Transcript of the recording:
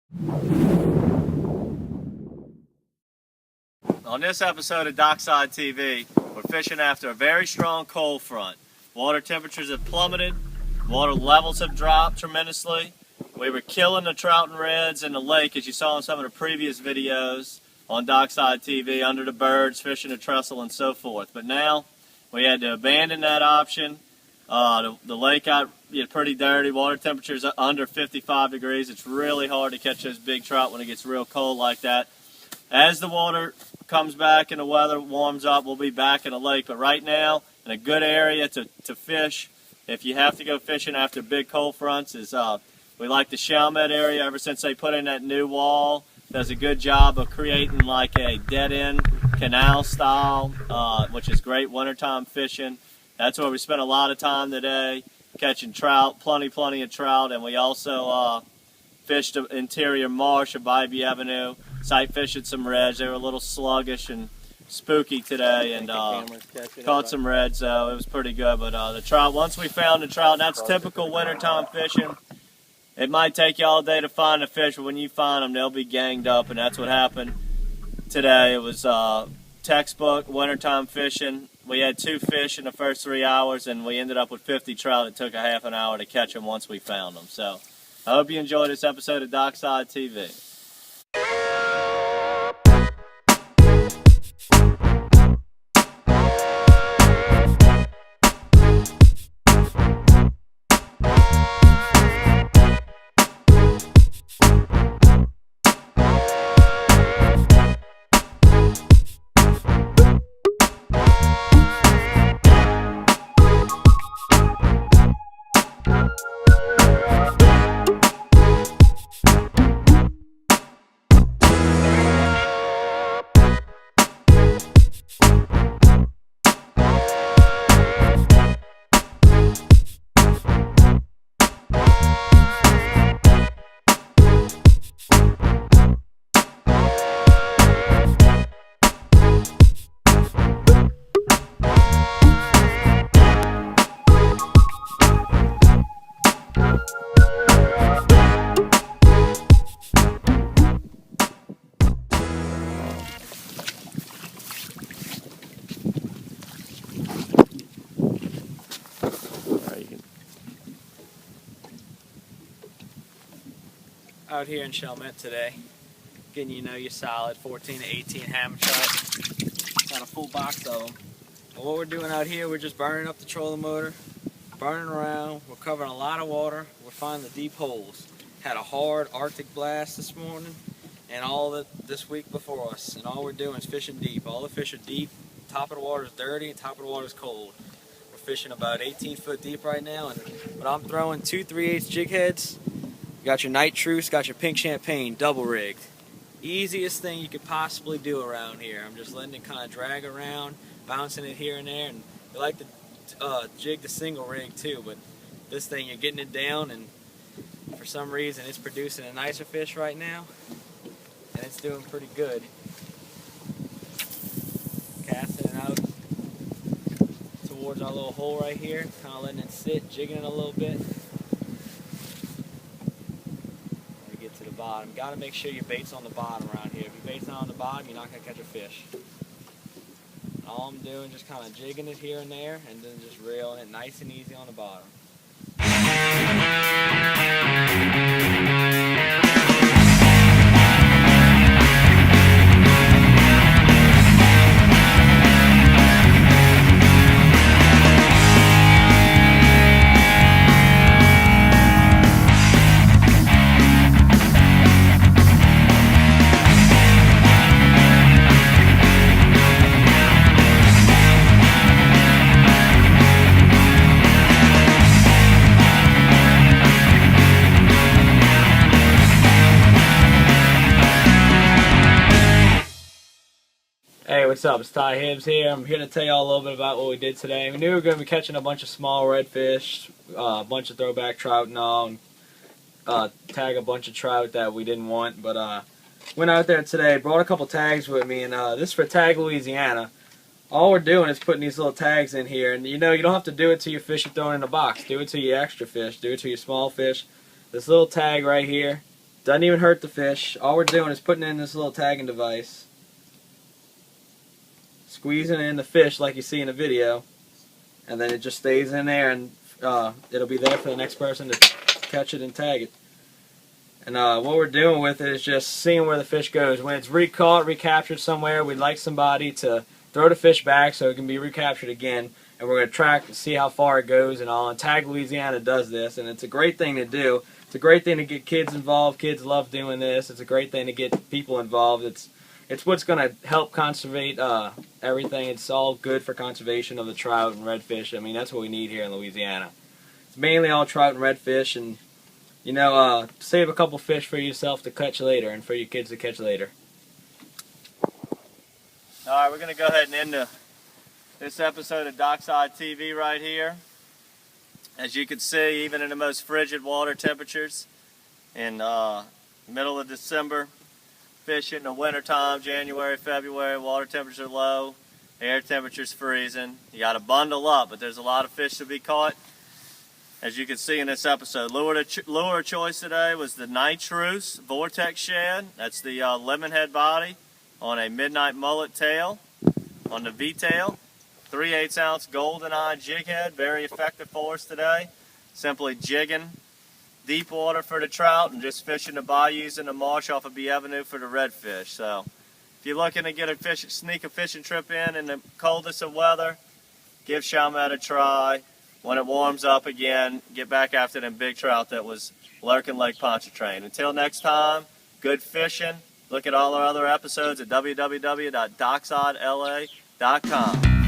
On this episode of DockSide TV, we're fishing after a very strong cold front. Water temperatures have plummeted, water levels have dropped tremendously. We were killing the trout and reds in the lake, as you saw in some of the previous videos on DockSide TV, under the birds, fishing the trestle and so forth. But now we had to abandon that option. The lake got pretty dirty. Water temperatures are under 55 degrees. It's really hard to catch those big trout when it gets real cold like that. As the water comes back and the weather warms up, we'll be back in the lake. But right now, in a good area to fish, if you have to go fishing after big cold fronts, is we like the Chalmette area. Ever since they put in that new wall, does a good job of creating like a dead-end canal style, which is great wintertime fishing. That's where we spent a lot of time today, catching trout, plenty of trout, and we also fished the interior marsh of Ivy Avenue, sight fishing some reds. They were a little sluggish and spooky today, and caught some reds, so it was pretty good. But the trout, once we found the trout, that's typical wintertime fishing. It might take you all day to find a fish, but when you find them, they'll be ganged up, and that's what happened today. It was textbook wintertime fishing. We had 2 fish in the first 3 hours, and we ended up with 50 trout. It took a half an hour to catch them once we found them. So I hope you enjoyed this episode of DockSide TV. Out here in Chalmette today, getting your solid 14 to 18 hammer trout. Got a full box of them. And what we're doing out here, we're just burning up the trolling motor, burning around. We're covering a lot of water. We're finding the deep holes. Had a hard Arctic blast this morning, and all this week before us. And all we're doing is fishing deep. All the fish are deep. Top of the water is dirty, and top of the water is cold. We're fishing about 18 foot deep right now, but I'm throwing 2 3/8 jig heads. Got your night truce, got your pink champagne, double rigged. Easiest thing you could possibly do around here. I'm just letting it kind of drag around, bouncing it here and there, and we like to jig the single rig too, but this thing, you're getting it down, and for some reason it's producing a nicer fish right now, and it's doing pretty good. Casting it out towards our little hole right here, kind of letting it sit, jigging it a little bit. To the bottom. Got to make sure your bait's on the bottom around here. If your bait's not on the bottom, you're not going to catch a fish. And all I'm doing, just kind of jigging it here and there, and then just reeling it nice and easy on the bottom. Hey, what's up? It's Ty Hibbs here. I'm here to tell you all a little bit about what we did today. We knew we were going to be catching a bunch of small redfish, a bunch of throwback trout and all, and tag a bunch of trout that we didn't want. But went out there today, brought a couple tags with me, and this is for Tag Louisiana. All we're doing is putting these little tags in here, and you don't have to do it to your fish you're throwing in a box. Do it to your extra fish. Do it to your small fish. This little tag right here Doesn't even hurt the fish. All we're doing is putting in this little tagging device, squeezing in the fish like you see in the video, and then it just stays in there, and it'll be there for the next person to catch it and tag it. And what we're doing with it is just seeing where the fish goes. When it's recaught, recaptured somewhere, we'd like somebody to throw the fish back so it can be recaptured again. And we're going to track and see how far it goes and all. And Tag Louisiana does this, and it's a great thing to do. It's a great thing to get kids involved. Kids love doing this. It's a great thing to get people involved. It's what's going to help conservate everything. It's all good for conservation of the trout and redfish. I mean, that's what we need here in Louisiana. It's mainly all trout and redfish, and you know, save a couple fish for yourself to catch later and for your kids to catch later. Alright, we're going to go ahead and end this episode of DockSide TV right here. As you can see, even in the most frigid water temperatures in middle of December, fishing in the wintertime, January, February, water temperatures are low, air temperatures freezing. You got to bundle up, but there's a lot of fish to be caught. As you can see in this episode, lure of choice today was the Shad-Vortex shad. That's the lemon head body on a midnight mullet tail on the V-tail. 3/8 ounce golden eye jig head, very effective for us today. Simply jigging deep water for the trout and just fishing the bayous and the marsh off of B Avenue for the redfish. So if you're looking to get sneak a fishing trip in the coldest of weather, give Chalmette a try. When it warms up again, get back after them big trout that was lurking Lake Pontchartrain. Until next time, good fishing. Look at all our other episodes at www.docksidela.com.